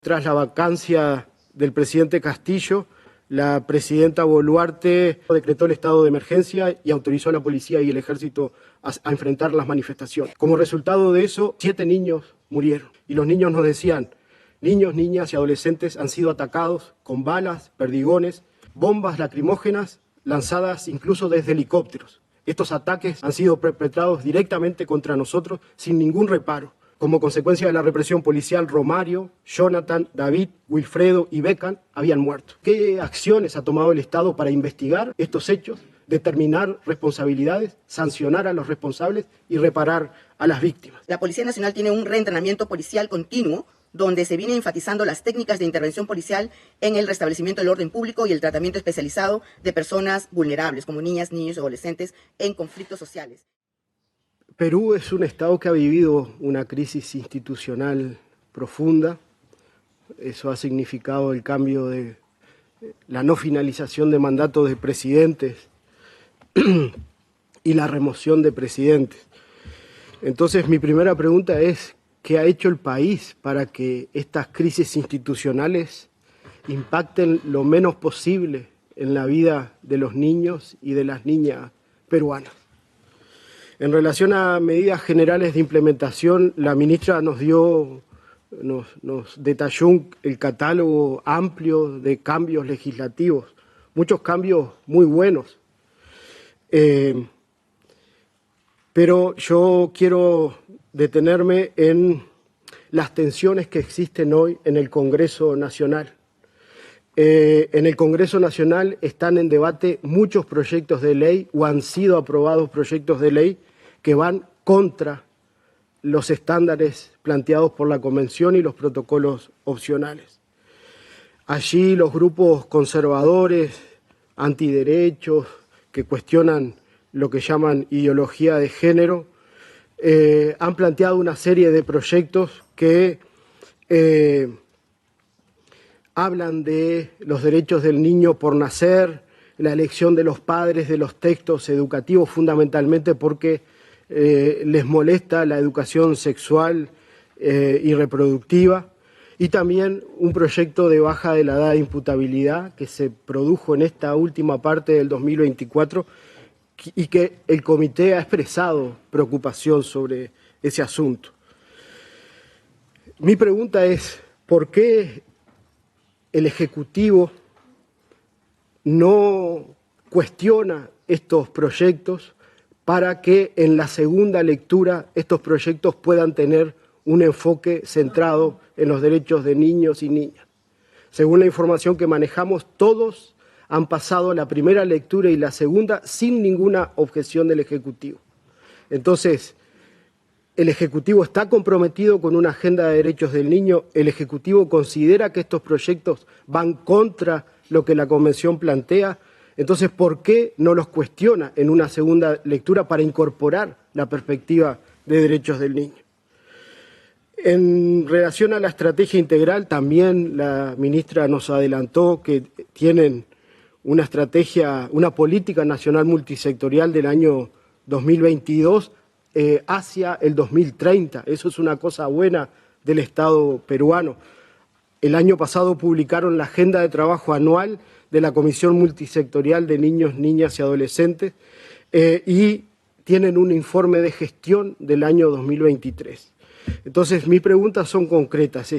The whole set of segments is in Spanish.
Tras la vacancia del presidente Castillo, la presidenta Boluarte decretó el estado de emergencia y autorizó a la policía y el ejército a enfrentar las manifestaciones. Como resultado de eso, 7 niños murieron. Y los niños nos decían, niños, niñas y adolescentes han sido atacados con balas, perdigones, bombas lacrimógenas lanzadas incluso desde helicópteros. Estos ataques han sido perpetrados directamente contra nosotros sin ningún reparo. Como consecuencia de la represión policial, Romario, Jonathan, David, Wilfredo y Beckham habían muerto. ¿Qué acciones ha tomado el Estado para investigar estos hechos, determinar responsabilidades, sancionar a los responsables y reparar a las víctimas? La Policía Nacional tiene un reentrenamiento policial continuo donde se viene enfatizando las técnicas de intervención policial en el restablecimiento del orden público y el tratamiento especializado de personas vulnerables, como niñas, niños y adolescentes en conflictos sociales. Perú es un Estado que ha vivido una crisis institucional profunda. Eso ha significado el cambio de la no finalización de mandatos de presidentes y la remoción de presidentes. Entonces, mi primera pregunta es, ¿qué ha hecho el país para que estas crisis institucionales impacten lo menos posible en la vida de los niños y de las niñas peruanas? En relación a medidas generales de implementación, la ministra nos detalló el catálogo amplio de cambios legislativos, muchos cambios muy buenos. Pero yo quiero detenerme en las tensiones que existen hoy en el Congreso Nacional. En el Congreso Nacional están en debate muchos proyectos de ley o han sido aprobados proyectos de ley que van contra los estándares planteados por la Convención y los protocolos opcionales. Allí los grupos conservadores, antiderechos, que cuestionan lo que llaman ideología de género, han planteado una serie de proyectos que hablan de los derechos del niño por nacer, la elección de los padres de los textos educativos, fundamentalmente porque les molesta la educación sexual y reproductiva, y también un proyecto de baja de la edad de imputabilidad que se produjo en esta última parte del 2024 y que el comité ha expresado preocupación sobre ese asunto. Mi pregunta es, ¿por qué el Ejecutivo no cuestiona estos proyectos para que en la segunda lectura estos proyectos puedan tener un enfoque centrado en los derechos de niños y niñas? Según la información que manejamos, todos han pasado la primera lectura y la segunda sin ninguna objeción del Ejecutivo. Entonces, el Ejecutivo está comprometido con una agenda de derechos del niño. El Ejecutivo considera que estos proyectos van contra lo que la Convención plantea. Entonces, ¿por qué no los cuestiona en una segunda lectura para incorporar la perspectiva de derechos del niño? En relación a la estrategia integral, también la ministra nos adelantó que tienen una estrategia, una política nacional multisectorial del año 2022 hacia el 2030. Eso es una cosa buena del Estado peruano. El año pasado publicaron la Agenda de Trabajo Anual de la Comisión Multisectorial de Niños, Niñas y Adolescentes y tienen un informe de gestión del año 2023. Entonces, mis preguntas son concretas.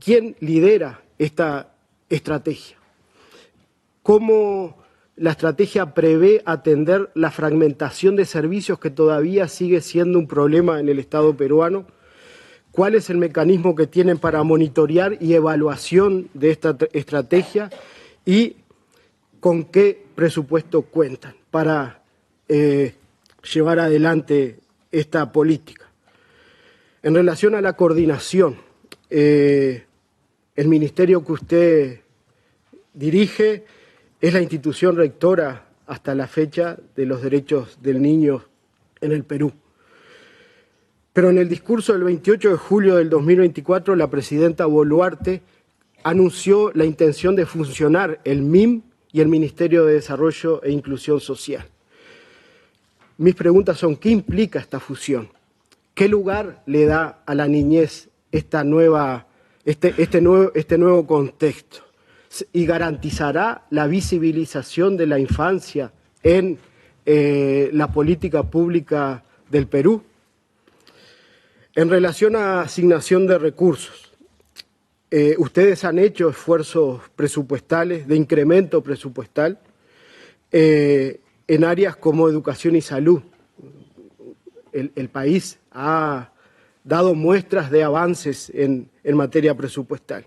¿Quién lidera esta estrategia? ¿Cómo la estrategia prevé atender la fragmentación de servicios que todavía sigue siendo un problema en el Estado peruano? ¿Cuál es el mecanismo que tienen para monitorear y evaluación de esta estrategia? ¿Y con qué presupuesto cuentan para llevar adelante esta política? En relación a la coordinación, el ministerio que usted dirige es la institución rectora hasta la fecha de los derechos del niño en el Perú. Pero en el discurso del 28 de julio del 2024, la presidenta Boluarte anunció la intención de fusionar el MIM y el Ministerio de Desarrollo e Inclusión Social. Mis preguntas son, ¿qué implica esta fusión? ¿Qué lugar le da a la niñez esta nueva este nuevo contexto y garantizará la visibilización de la infancia en la política pública del Perú. En relación a asignación de recursos, ustedes han hecho esfuerzos presupuestales, de incremento presupuestal, en áreas como educación y salud. El país ha dado muestras de avances en materia presupuestal.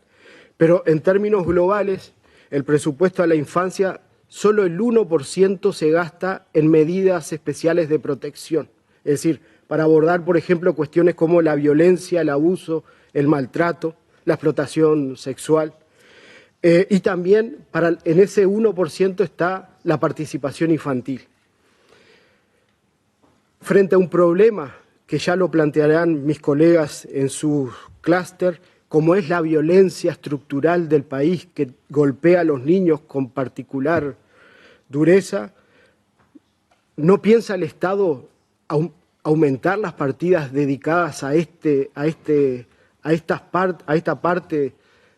Pero en términos globales, el presupuesto a la infancia, solo el 1% se gasta en medidas especiales de protección. Es decir, para abordar, por ejemplo, cuestiones como la violencia, el abuso, el maltrato, la explotación sexual. Y también en ese 1% está la participación infantil. Frente a un problema que ya lo plantearán mis colegas en su clúster, como es la violencia estructural del país que golpea a los niños con particular dureza, ¿no piensa el Estado aumentar las partidas dedicadas a esta parte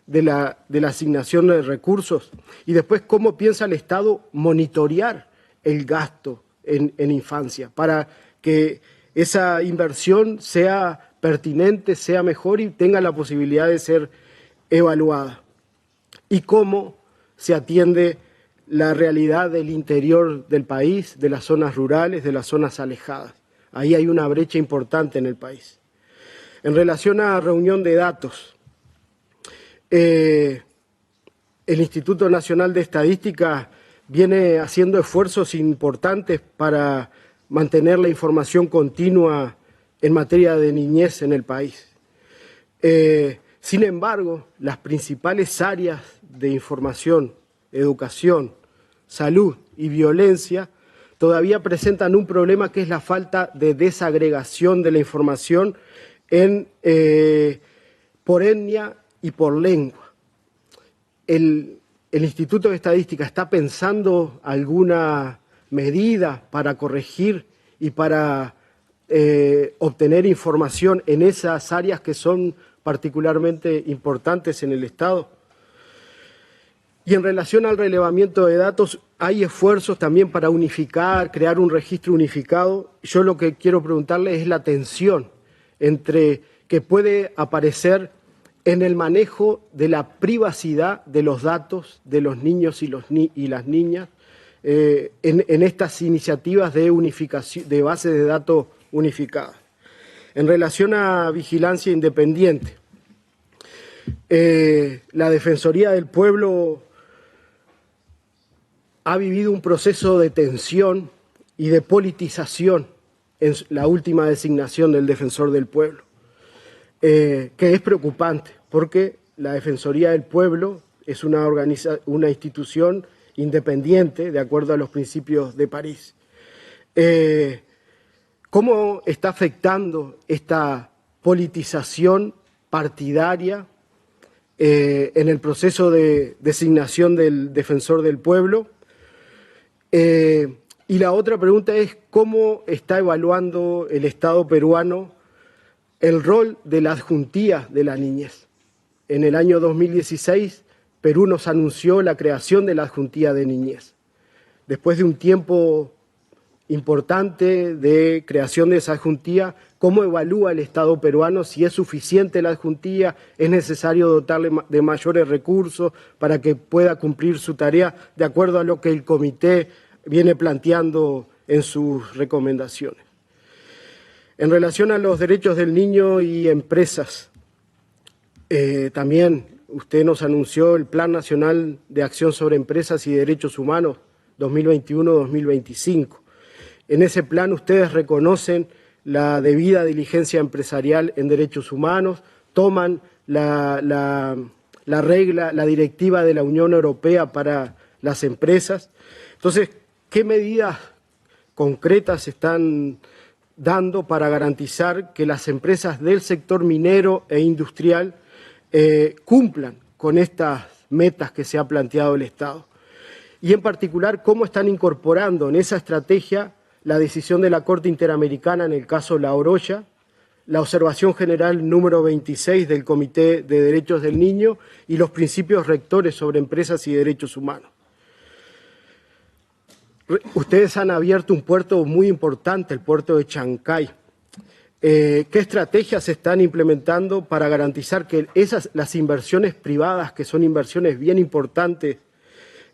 de la asignación de recursos? Y después, ¿cómo piensa el Estado monitorear el gasto en infancia para que esa inversión sea pertinente, sea mejor y tenga la posibilidad de ser evaluada? ¿Y cómo se atiende la realidad del interior del país, de las zonas rurales, de las zonas alejadas? Ahí hay una brecha importante en el país. En relación a reunión de datos, el Instituto Nacional de Estadística viene haciendo esfuerzos importantes para mantener la información continua en materia de niñez en el país. Sin embargo, las principales áreas de información, educación, salud y violencia todavía presentan un problema que es la falta de desagregación de la información por etnia y por lengua. El Instituto de Estadística está pensando alguna medida para corregir y para obtener información en esas áreas que son particularmente importantes en el Estado. Y en relación al relevamiento de datos, hay esfuerzos también para unificar, crear un registro unificado. Yo lo que quiero preguntarle es la tensión que puede aparecer en el manejo de la privacidad de los datos de los niños y las niñas en estas iniciativas de unificación de bases de datos unificadas. En relación a vigilancia independiente, la Defensoría del Pueblo ha vivido un proceso de tensión y de politización en la última designación del Defensor del Pueblo, que es preocupante, porque la Defensoría del Pueblo es una institución independiente, de acuerdo a los principios de París. ¿Cómo está afectando esta politización partidaria en el proceso de designación del Defensor del Pueblo? Y la otra pregunta es, ¿cómo está evaluando el Estado peruano el rol de la adjuntía de la niñez? En el año 2016, Perú nos anunció la creación de la adjuntía de niñez. Después de un tiempo importante de creación de esa adjuntía, ¿cómo evalúa el Estado peruano si es suficiente la adjuntía, es necesario dotarle de mayores recursos para que pueda cumplir su tarea de acuerdo a lo que el comité viene planteando en sus recomendaciones? En relación a los derechos del niño y empresas, también usted nos anunció el Plan Nacional de Acción sobre Empresas y Derechos Humanos 2021-2025. En ese plan ustedes reconocen la debida diligencia empresarial en derechos humanos, toman la directiva de la Unión Europea para las empresas. Entonces, ¿qué medidas concretas están dando para garantizar que las empresas del sector minero e industrial cumplan con estas metas que se ha planteado el Estado? Y en particular, ¿cómo están incorporando en esa estrategia la decisión de la Corte Interamericana en el caso La Oroya, la observación general número 26 del Comité de Derechos del Niño y los principios rectores sobre empresas y derechos humanos. Ustedes han abierto un puerto muy importante, el puerto de Chancay. ¿Qué estrategias se están implementando para garantizar que las inversiones privadas, que son inversiones bien importantes,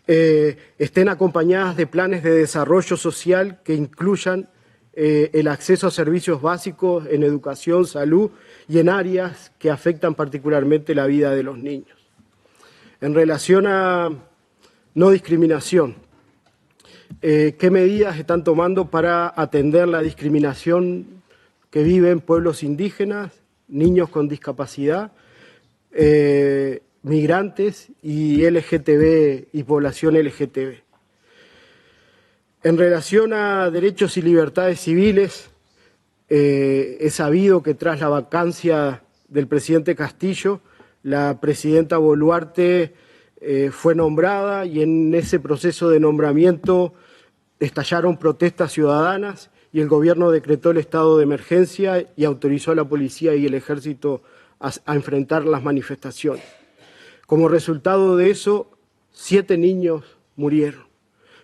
estén acompañadas de planes de desarrollo social que incluyan el acceso a servicios básicos en educación, salud y en áreas que afectan particularmente la vida de los niños? En relación a no discriminación, ¿qué medidas están tomando para atender la discriminación que viven pueblos indígenas, niños con discapacidad, migrantes y LGTB y población LGTB? En relación a derechos y libertades civiles, he sabido que tras la vacancia del presidente Castillo, la presidenta Boluarte fue nombrada y en ese proceso de nombramiento estallaron protestas ciudadanas y el gobierno decretó el estado de emergencia y autorizó a la policía y el ejército a enfrentar las manifestaciones. Como resultado de eso, 7 niños murieron.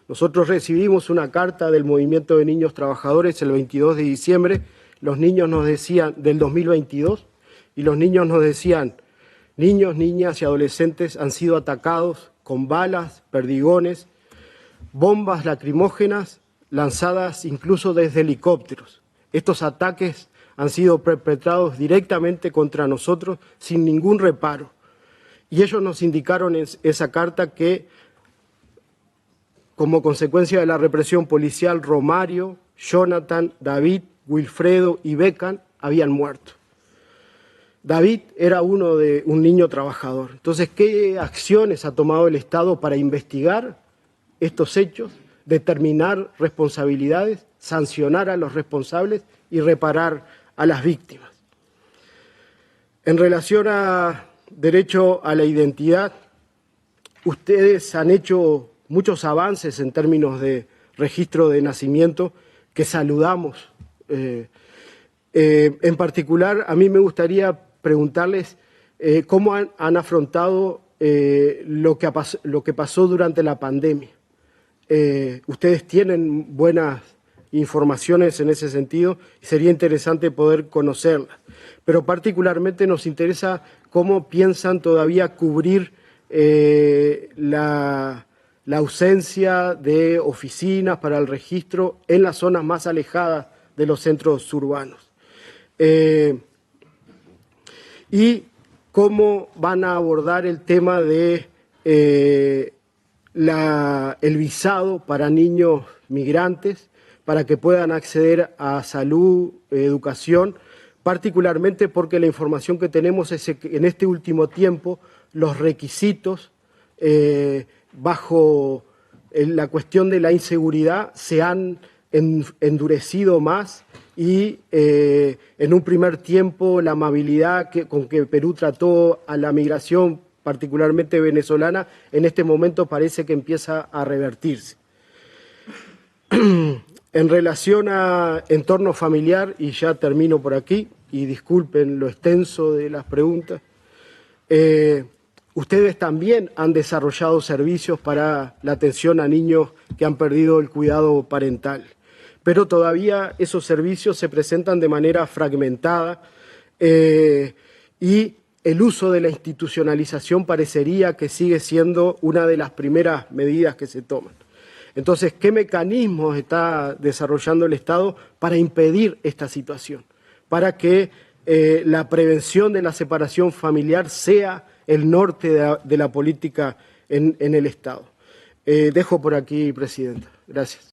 Nosotros recibimos una carta del Movimiento de Niños Trabajadores el 22 de diciembre, los niños nos decían, del 2022, y los niños nos decían, niños, niñas y adolescentes han sido atacados con balas, perdigones, bombas lacrimógenas lanzadas incluso desde helicópteros. Estos ataques han sido perpetrados directamente contra nosotros sin ningún reparo. Y ellos nos indicaron en esa carta que, como consecuencia de la represión policial, Romario, Jonathan, David, Wilfredo y Beckham habían muerto. David era un niño trabajador. Entonces, ¿qué acciones ha tomado el Estado para investigar estos hechos, determinar responsabilidades, sancionar a los responsables y reparar a las víctimas? En relación a derecho a la identidad, ustedes han hecho muchos avances en términos de registro de nacimiento que saludamos. En particular, a mí me gustaría preguntarles cómo han afrontado lo que pasó durante la pandemia. Ustedes tienen buenas informaciones en ese sentido y sería interesante poder conocerlas. Pero particularmente nos interesa cómo piensan todavía cubrir la ausencia de oficinas para el registro en las zonas más alejadas de los centros urbanos. Y cómo van a abordar el tema de el visado para niños migrantes, para que puedan acceder a salud, educación, particularmente porque la información que tenemos es que en este último tiempo los requisitos bajo la cuestión de la inseguridad se han endurecido más y en un primer tiempo la amabilidad con que Perú trató a la migración, particularmente venezolana, en este momento parece que empieza a revertirse. En relación a entorno familiar, y ya termino por aquí, y disculpen lo extenso de las preguntas, ustedes también han desarrollado servicios para la atención a niños que han perdido el cuidado parental, pero todavía esos servicios se presentan de manera fragmentada y el uso de la institucionalización parecería que sigue siendo una de las primeras medidas que se toman. Entonces, ¿qué mecanismos está desarrollando el Estado para impedir esta situación? Para que la prevención de la separación familiar sea el norte de la política en el Estado. Dejo por aquí, Presidenta. Gracias.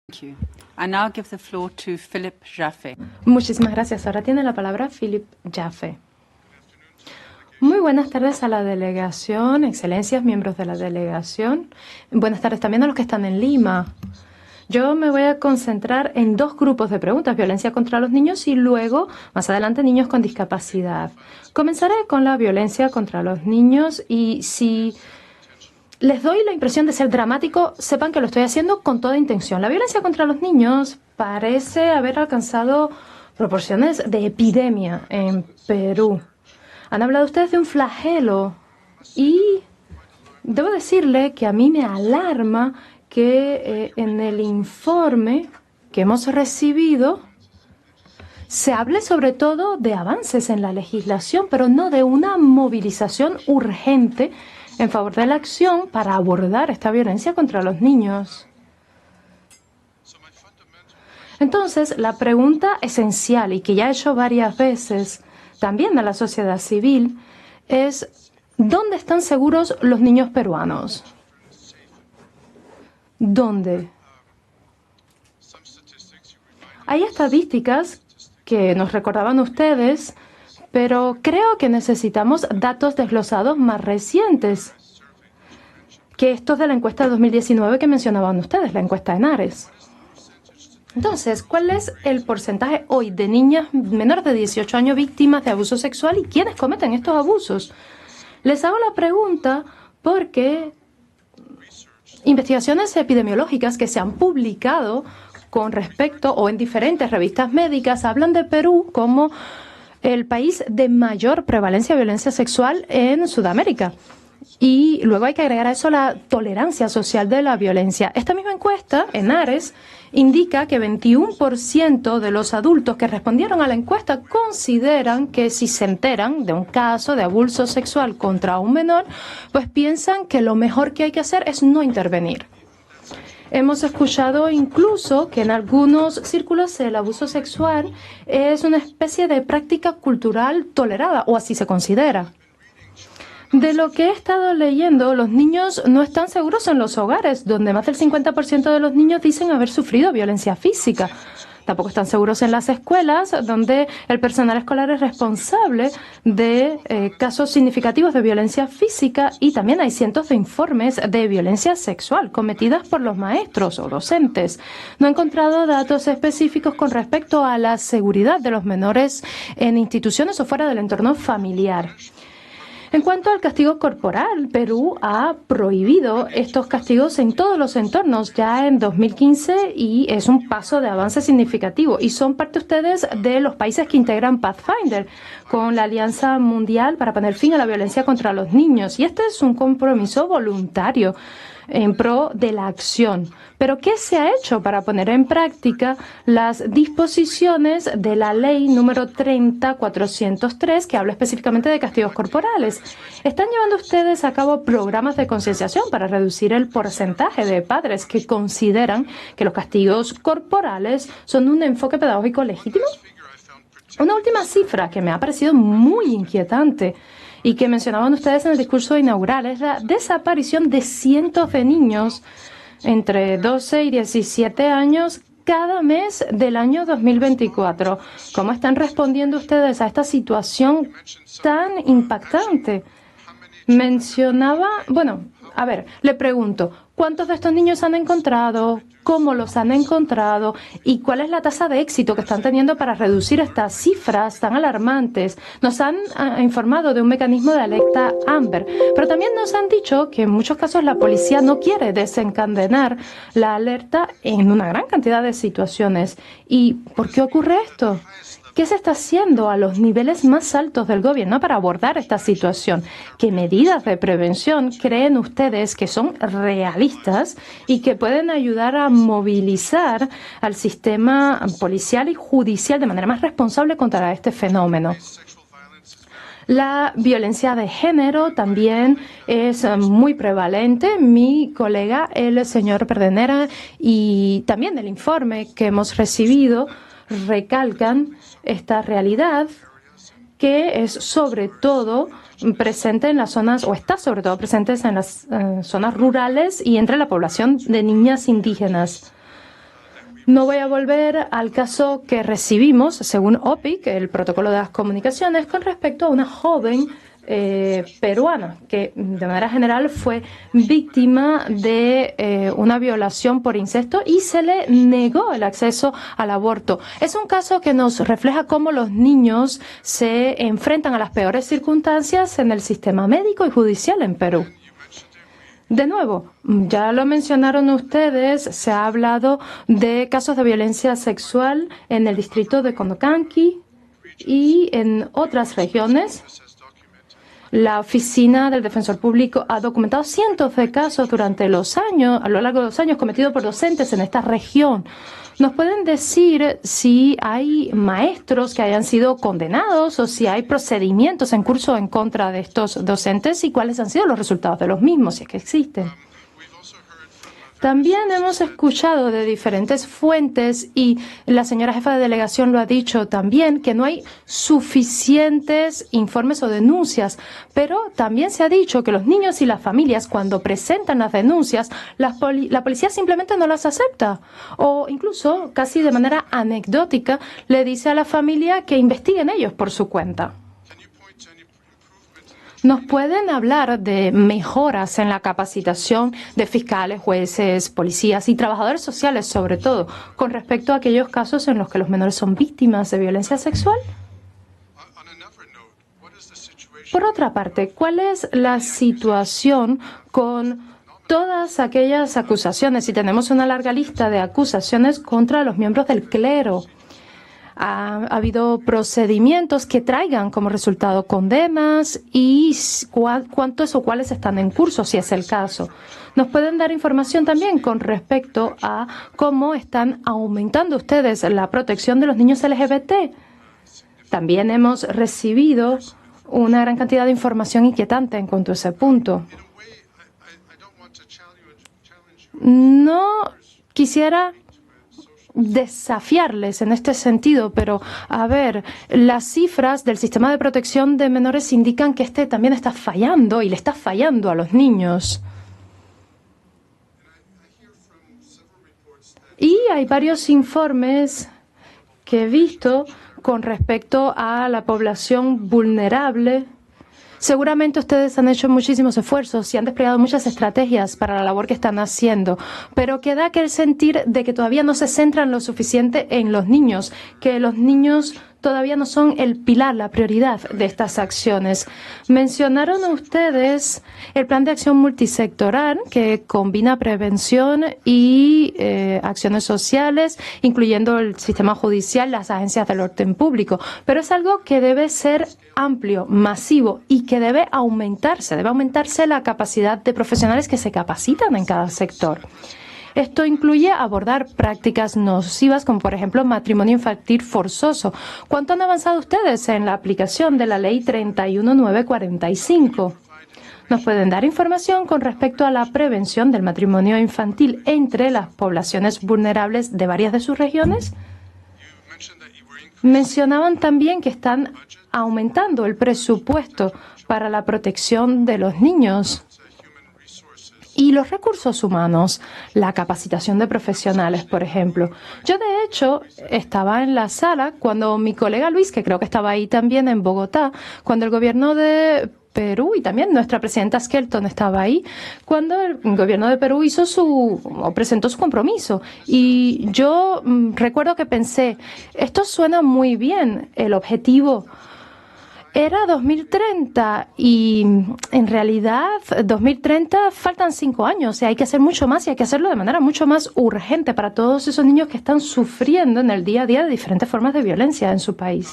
Thank you. I now give the floor to Philip Jaffe. Muchísimas gracias. Ahora tiene la palabra Philip Jaffe. Muy buenas tardes a la delegación, excelencias, miembros de la delegación. Buenas tardes también a los que están en Lima. Yo me voy a concentrar en 2 grupos de preguntas, violencia contra los niños y luego, más adelante, niños con discapacidad. Comenzaré con la violencia contra los niños y si les doy la impresión de ser dramático, sepan que lo estoy haciendo con toda intención. La violencia contra los niños parece haber alcanzado proporciones de epidemia en Perú. Han hablado ustedes de un flagelo y debo decirle que a mí me alarma que en el informe que hemos recibido se hable sobre todo de avances en la legislación, pero no de una movilización urgente en favor de la acción para abordar esta violencia contra los niños. Entonces, la pregunta esencial, y que ya he hecho varias veces también a la sociedad civil, es ¿dónde están seguros los niños peruanos? ¿Dónde? Hay estadísticas que nos recordaban ustedes, pero creo que necesitamos datos desglosados más recientes que estos de la encuesta de 2019 que mencionaban ustedes, la encuesta de Henares. Entonces, ¿cuál es el porcentaje hoy de niñas menores de 18 años víctimas de abuso sexual y quiénes cometen estos abusos? Les hago la pregunta porque investigaciones epidemiológicas que se han publicado con respecto o en diferentes revistas médicas hablan de Perú como el país de mayor prevalencia de violencia sexual en Sudamérica. Y luego hay que agregar a eso la tolerancia social de la violencia. Esta misma encuesta, Henares, indica que 21% de los adultos que respondieron a la encuesta consideran que si se enteran de un caso de abuso sexual contra un menor, pues piensan que lo mejor que hay que hacer es no intervenir. Hemos escuchado incluso que en algunos círculos el abuso sexual es una especie de práctica cultural tolerada, o así se considera. De lo que he estado leyendo, los niños no están seguros en los hogares, donde más del 50% de los niños dicen haber sufrido violencia física. Tampoco están seguros en las escuelas, donde el personal escolar es responsable de casos significativos de violencia física y también hay cientos de informes de violencia sexual cometidas por los maestros o docentes. No he encontrado datos específicos con respecto a la seguridad de los menores en instituciones o fuera del entorno familiar. En cuanto al castigo corporal, Perú ha prohibido estos castigos en todos los entornos ya en 2015 y es un paso de avance significativo. Y son parte ustedes de los países que integran Pathfinder con la Alianza Mundial para poner fin a la violencia contra los niños. Y este es un compromiso voluntario en pro de la acción. Pero ¿qué se ha hecho para poner en práctica las disposiciones de la ley número 30.403 que habla específicamente de castigos corporales? ¿Están llevando ustedes a cabo programas de concienciación para reducir el porcentaje de padres que consideran que los castigos corporales son un enfoque pedagógico legítimo? Una última cifra que me ha parecido muy inquietante y que mencionaban ustedes en el discurso inaugural es la desaparición de cientos de niños entre 12 y 17 años cada mes del año 2024. ¿Cómo están respondiendo ustedes a esta situación tan impactante? Mencionaba, le pregunto, ¿cuántos de estos niños han encontrado? ¿Cómo los han encontrado? ¿Y cuál es la tasa de éxito que están teniendo para reducir estas cifras tan alarmantes? Nos han informado de un mecanismo de alerta Amber, pero también nos han dicho que en muchos casos la policía no quiere desencadenar la alerta en una gran cantidad de situaciones. ¿Y por qué ocurre esto? ¿Qué se está haciendo a los niveles más altos del gobierno para abordar esta situación? ¿Qué medidas de prevención creen ustedes que son realistas y que pueden ayudar a movilizar al sistema policial y judicial de manera más responsable contra este fenómeno? La violencia de género también es muy prevalente. Mi colega, el señor Perdenera, y también el informe que hemos recibido recalcan esta realidad que es sobre todo presente en las zonas, o está sobre todo presente en las zonas rurales y entre la población de niñas indígenas. No voy a volver al caso que recibimos, según OPIC, el protocolo de las comunicaciones, con respecto a una joven peruana que de manera general fue víctima de una violación por incesto y se le negó el acceso al aborto. Es un caso que nos refleja cómo los niños se enfrentan a las peores circunstancias en el sistema médico y judicial en Perú. De nuevo, ya lo mencionaron ustedes, se ha hablado de casos de violencia sexual en el distrito de Condocanqui y en otras regiones. La Oficina del Defensor Público ha documentado cientos de casos durante los años, a lo largo de los años, cometidos por docentes en esta región. ¿Nos pueden decir si hay maestros que hayan sido condenados o si hay procedimientos en curso en contra de estos docentes y cuáles han sido los resultados de los mismos, si es que existen? También hemos escuchado de diferentes fuentes, y la señora jefa de delegación lo ha dicho también, que no hay suficientes informes o denuncias, pero también se ha dicho que los niños y las familias, cuando presentan las denuncias, la policía simplemente no las acepta, o incluso casi de manera anecdótica le dice a la familia que investiguen ellos por su cuenta. ¿Nos pueden hablar de mejoras en la capacitación de fiscales, jueces, policías y trabajadores sociales, sobre todo, con respecto a aquellos casos en los que los menores son víctimas de violencia sexual? Por otra parte, ¿cuál es la situación con todas aquellas acusaciones? Y tenemos una larga lista de acusaciones contra los miembros del clero. Ha habido procedimientos que traigan como resultado condenas y cuántos o cuáles están en curso, si es el caso. ¿Nos pueden dar información también con respecto a cómo están aumentando ustedes la protección de los niños LGBT? También hemos recibido una gran cantidad de información inquietante en cuanto a ese punto. No quisiera desafiarles en este sentido, pero a ver, las cifras del sistema de protección de menores indican que este también está fallando y le está fallando a los niños. Y hay varios informes que he visto con respecto a la población vulnerable. Seguramente ustedes han hecho muchísimos esfuerzos y han desplegado muchas estrategias para la labor que están haciendo, pero queda aquel sentir de que todavía no se centran lo suficiente en los niños, que los niños todavía no son el pilar, la prioridad de estas acciones. Mencionaron ustedes el plan de acción multisectoral que combina prevención y acciones sociales, incluyendo el sistema judicial, las agencias del orden público, pero es algo que debe ser amplio, masivo y que debe aumentarse la capacidad de profesionales que se capacitan en cada sector. Esto incluye abordar prácticas nocivas como, por ejemplo, matrimonio infantil forzoso. ¿Cuánto han avanzado ustedes en la aplicación de la Ley 31945? ¿Nos pueden dar información con respecto a la prevención del matrimonio infantil entre las poblaciones vulnerables de varias de sus regiones? Mencionaban también que están aumentando el presupuesto para la protección de los niños y los recursos humanos, la capacitación de profesionales, por ejemplo. Yo, de hecho, estaba en la sala cuando mi colega Luis, que creo que estaba ahí también en Bogotá, cuando el gobierno de Perú y también nuestra presidenta Skelton estaba ahí, cuando el gobierno de Perú presentó su compromiso. Y yo recuerdo que pensé, esto suena muy bien, el objetivo era 2030 y en realidad 2030 faltan 5 años y hay que hacer mucho más y hay que hacerlo de manera mucho más urgente para todos esos niños que están sufriendo en el día a día de diferentes formas de violencia en su país.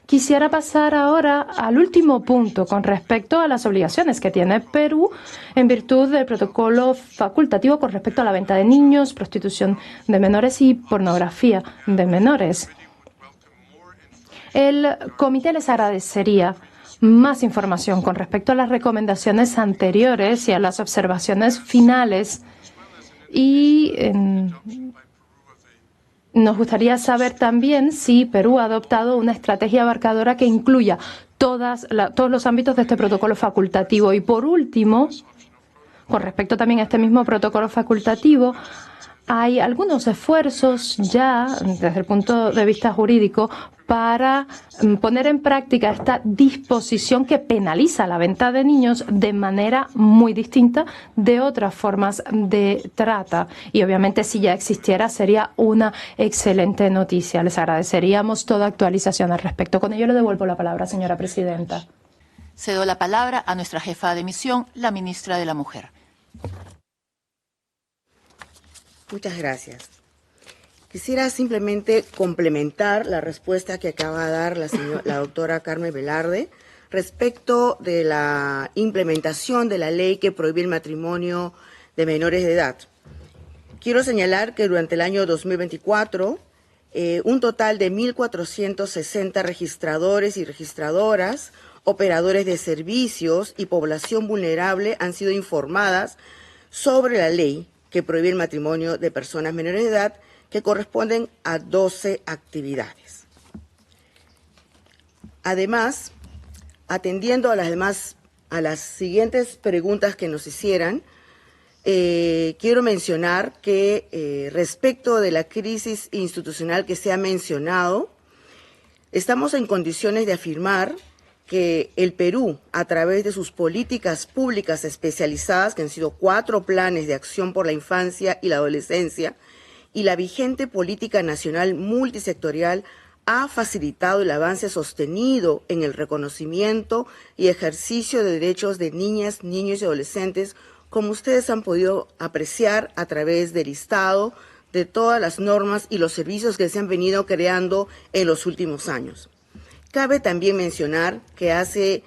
Quisiera pasar ahora al último punto con respecto a las obligaciones que tiene Perú en virtud del protocolo facultativo con respecto a la venta de niños, prostitución de menores y pornografía de menores. El comité les agradecería más información con respecto a las recomendaciones anteriores y a las observaciones finales. Y nos gustaría saber también si Perú ha adoptado una estrategia abarcadora que incluya todos los ámbitos de este protocolo facultativo. Y por último, con respecto también a este mismo protocolo facultativo, hay algunos esfuerzos ya desde el punto de vista jurídico para poner en práctica esta disposición que penaliza la venta de niños de manera muy distinta de otras formas de trata. Y obviamente si ya existiera sería una excelente noticia. Les agradeceríamos toda actualización al respecto. Con ello le devuelvo la palabra, señora presidenta. Cedo la palabra a nuestra jefa de misión, la ministra de la Mujer. Muchas gracias. Quisiera simplemente complementar la respuesta que acaba de dar la doctora Carmen Velarde respecto de la implementación de la ley que prohíbe el matrimonio de menores de edad. Quiero señalar que durante el año 2024, un total de 1.460 registradores y registradoras, operadores de servicios y población vulnerable han sido informadas sobre la ley que prohíbe el matrimonio de personas menores de edad, que corresponden a 12 actividades. Además, atendiendo a las siguientes preguntas que nos hicieran, quiero mencionar que respecto de la crisis institucional que se ha mencionado, estamos en condiciones de afirmar que el Perú, a través de sus políticas públicas especializadas, que han sido 4 planes de acción por la infancia y la adolescencia, y la vigente política nacional multisectorial, ha facilitado el avance sostenido en el reconocimiento y ejercicio de derechos de niñas, niños y adolescentes, como ustedes han podido apreciar a través del listado de todas las normas y los servicios que se han venido creando en los últimos años. Cabe también mencionar que hace,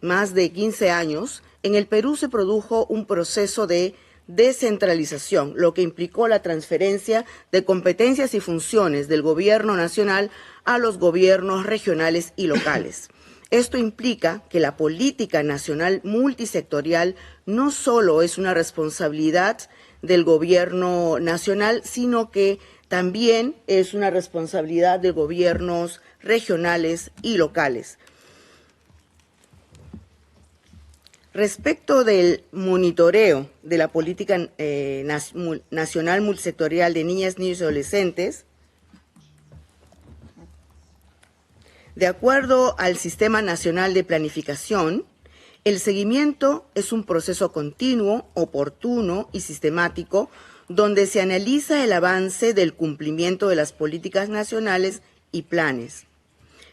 más de 15 años, en el Perú se produjo un proceso de descentralización, lo que implicó la transferencia de competencias y funciones del gobierno nacional a los gobiernos regionales y locales. Esto implica que la política nacional multisectorial no solo es una responsabilidad del gobierno nacional, sino que también es una responsabilidad de gobiernos regionales y locales. Respecto del monitoreo de la política nacional multisectorial de niñas, niños y adolescentes, de acuerdo al Sistema Nacional de Planificación, el seguimiento es un proceso continuo, oportuno y sistemático, donde se analiza el avance del cumplimiento de las políticas nacionales y planes.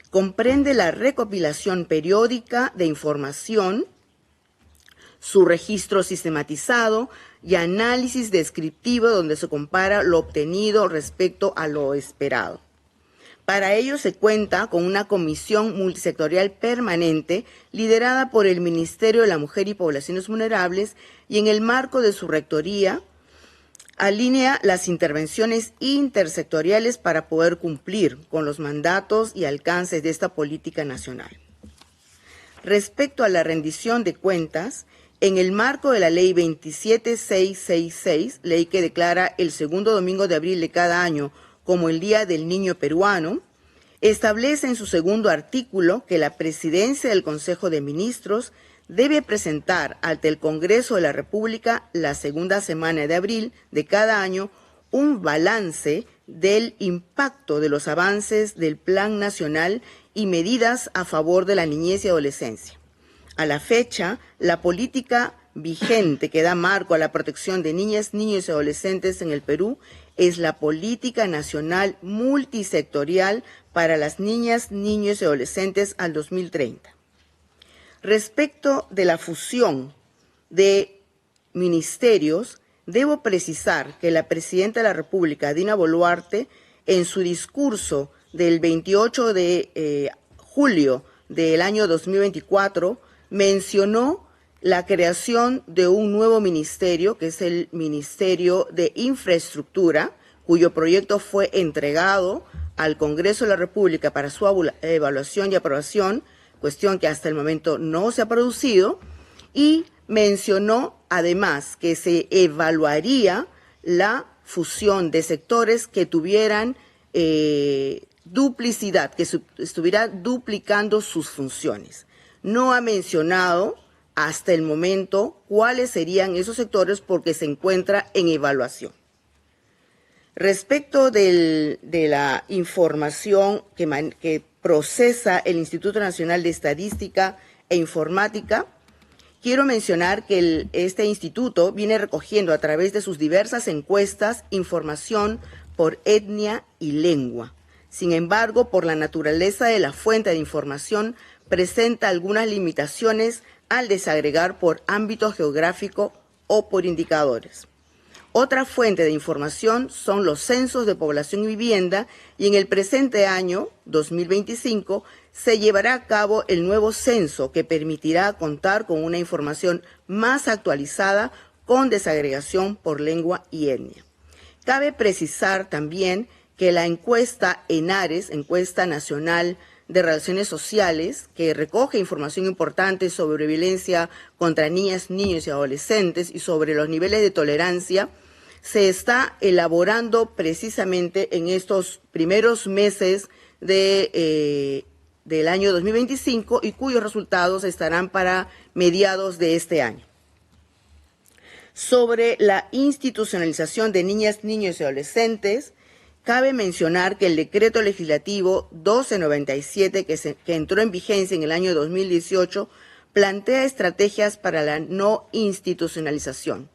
Comprende la recopilación periódica de información, su registro sistematizado y análisis descriptivo donde se compara lo obtenido respecto a lo esperado. Para ello se cuenta con una comisión multisectorial permanente liderada por el Ministerio de la Mujer y Poblaciones Vulnerables y en el marco de su rectoría alinea las intervenciones intersectoriales para poder cumplir con los mandatos y alcances de esta política nacional. Respecto a la rendición de cuentas, en el marco de la Ley 27666, ley que declara el segundo domingo de abril de cada año como el Día del Niño Peruano, establece en su segundo artículo que la Presidencia del Consejo de Ministros debe presentar ante el Congreso de la República la segunda semana de abril de cada año un balance del impacto de los avances del Plan Nacional y medidas a favor de la niñez y adolescencia. A la fecha, la política vigente que da marco a la protección de niñas, niños y adolescentes en el Perú es la Política Nacional Multisectorial para las Niñas, Niños y Adolescentes al 2030. Respecto de la fusión de ministerios, debo precisar que la Presidenta de la República, Dina Boluarte, en su discurso del 28 de julio del año 2024, mencionó la creación de un nuevo ministerio, que es el Ministerio de Infraestructura, cuyo proyecto fue entregado al Congreso de la República para su evaluación y aprobación, cuestión que hasta el momento no se ha producido, y mencionó además que se evaluaría la fusión de sectores que tuvieran duplicidad, que estuviera duplicando sus funciones. No ha mencionado hasta el momento cuáles serían esos sectores porque se encuentra en evaluación. Respecto de la información que procesa el Instituto Nacional de Estadística e Informática, quiero mencionar que este instituto viene recogiendo a través de sus diversas encuestas información por etnia y lengua. Sin embargo, por la naturaleza de la fuente de información, presenta algunas limitaciones al desagregar por ámbito geográfico o por indicadores. Otra fuente de información son los censos de población y vivienda, y en el presente año, 2025, se llevará a cabo el nuevo censo que permitirá contar con una información más actualizada con desagregación por lengua y etnia. Cabe precisar también que la encuesta ENARES, Encuesta Nacional de Relaciones Sociales, que recoge información importante sobre violencia contra niñas, niños y adolescentes y sobre los niveles de tolerancia, se está elaborando precisamente en estos primeros meses del año 2025 y cuyos resultados estarán para mediados de este año. Sobre la institucionalización de niñas, niños y adolescentes, cabe mencionar que el decreto legislativo 1297 que entró en vigencia en el año 2018 plantea estrategias para la no institucionalización.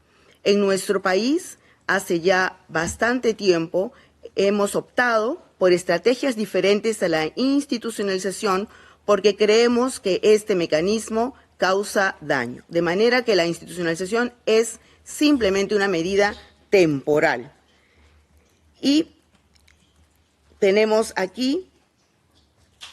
En nuestro país, hace ya bastante tiempo, hemos optado por estrategias diferentes a la institucionalización porque creemos que este mecanismo causa daño, de manera que la institucionalización es simplemente una medida temporal. Y tenemos aquí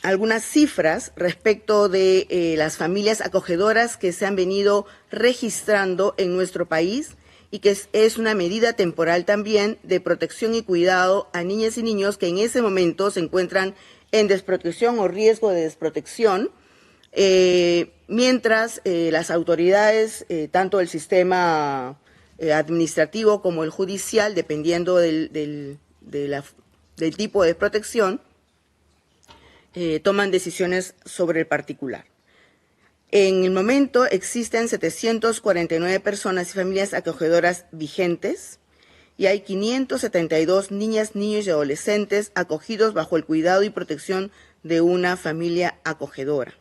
algunas cifras respecto de las familias acogedoras que se han venido registrando en nuestro país y que es una medida temporal también de protección y cuidado a niñas y niños que en ese momento se encuentran en desprotección o riesgo de desprotección, mientras las autoridades, tanto el sistema administrativo como el judicial, dependiendo del tipo de protección, toman decisiones sobre el particular. En el momento existen 749 personas y familias acogedoras vigentes y hay 572 niñas, niños y adolescentes acogidos bajo el cuidado y protección de una familia acogedora.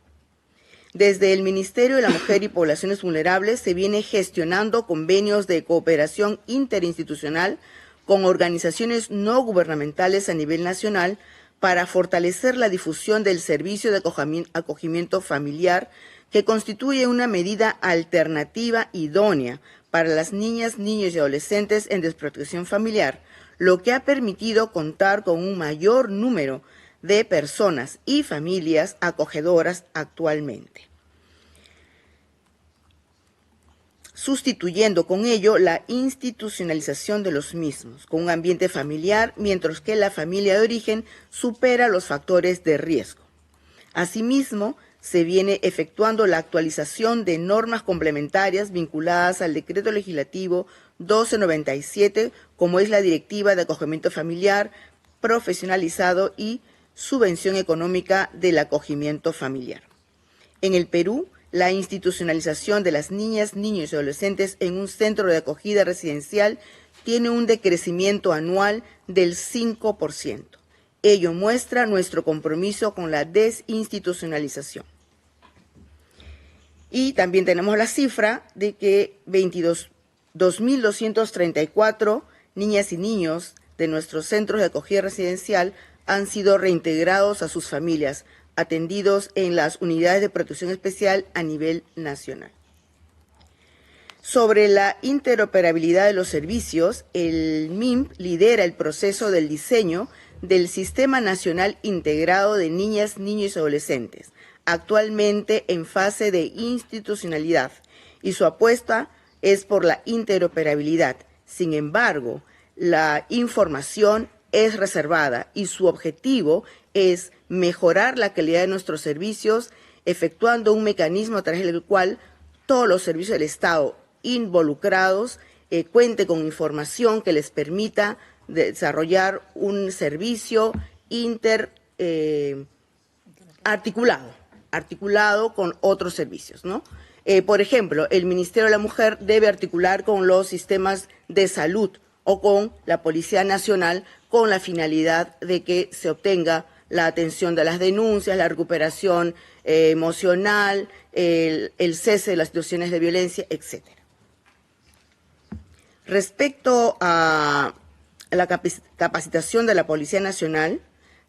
Desde el Ministerio de la Mujer y Poblaciones Vulnerables se viene gestionando convenios de cooperación interinstitucional con organizaciones no gubernamentales a nivel nacional para fortalecer la difusión del servicio de acogimiento familiar, que constituye una medida alternativa idónea para las niñas, niños y adolescentes en desprotección familiar, lo que ha permitido contar con un mayor número de personas y familias acogedoras actualmente, sustituyendo con ello la institucionalización de los mismos, con un ambiente familiar, mientras que la familia de origen supera los factores de riesgo. Asimismo, se viene efectuando la actualización de normas complementarias vinculadas al decreto legislativo 1297, como es la Directiva de Acogimiento Familiar, Profesionalizado y Subvención Económica del Acogimiento Familiar. En el Perú, la institucionalización de las niñas, niños y adolescentes en un centro de acogida residencial tiene un decrecimiento anual del 5%. Ello muestra nuestro compromiso con la desinstitucionalización. Y también tenemos la cifra de que 2.234 niñas y niños de nuestros centros de acogida residencial han sido reintegrados a sus familias, atendidos en las unidades de protección especial a nivel nacional. Sobre la interoperabilidad de los servicios, el MIMP lidera el proceso del diseño del Sistema Nacional Integrado de Niñas, Niños y Adolescentes, actualmente en fase de institucionalidad, y su apuesta es por la interoperabilidad. Sin embargo, la información es reservada y su objetivo es mejorar la calidad de nuestros servicios, efectuando un mecanismo a través del cual todos los servicios del Estado involucrados cuenten con información que les permita desarrollar un servicio articulado con otros servicios, ¿no? Por ejemplo, el Ministerio de la Mujer debe articular con los sistemas de salud o con la Policía Nacional con la finalidad de que se obtenga la atención de las denuncias, la recuperación emocional, el cese de las situaciones de violencia, etc. Respecto a la capacitación de la Policía Nacional,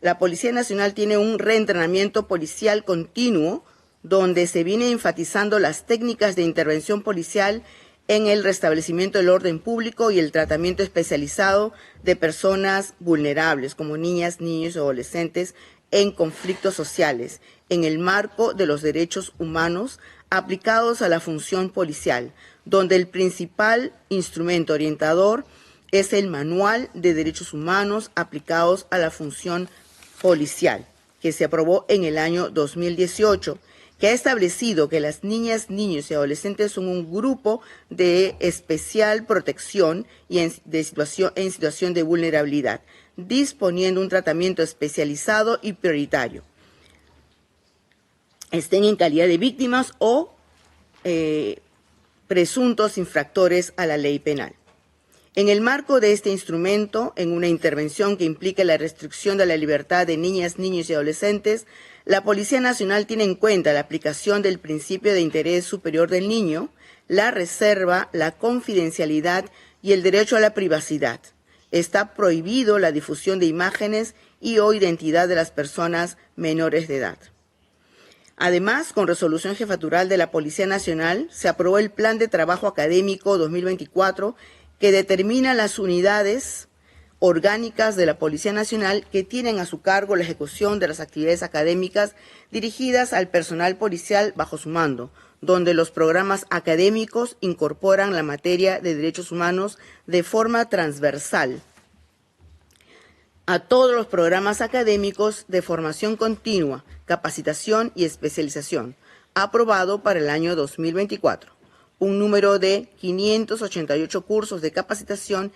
La Policía Nacional tiene un reentrenamiento policial continuo donde se viene enfatizando las técnicas de intervención policial en el restablecimiento del orden público y el tratamiento especializado de personas vulnerables, como niñas, niños y adolescentes en conflictos sociales, en el marco de los derechos humanos aplicados a la función policial, donde el principal instrumento orientador es el Manual de Derechos Humanos aplicados a la función policial, que se aprobó en el año 2018, que ha establecido que las niñas, niños y adolescentes son un grupo de especial protección y en situación de vulnerabilidad, disponiendo un tratamiento especializado y prioritario, estén en calidad de víctimas o presuntos infractores a la ley penal. En el marco de este instrumento, en una intervención que implique la restricción de la libertad de niñas, niños y adolescentes, la Policía Nacional tiene en cuenta la aplicación del principio de interés superior del niño, la reserva, la confidencialidad y el derecho a la privacidad. Está prohibido la difusión de imágenes y o identidad de las personas menores de edad. Además, con resolución jefatural de la Policía Nacional, se aprobó el Plan de Trabajo Académico 2024 que determina las unidades orgánicas de la Policía Nacional que tienen a su cargo la ejecución de las actividades académicas dirigidas al personal policial bajo su mando, donde los programas académicos incorporan la materia de derechos humanos de forma transversal a todos los programas académicos de formación continua, capacitación y especialización, aprobado para el año 2024. Un número de 588 cursos de capacitación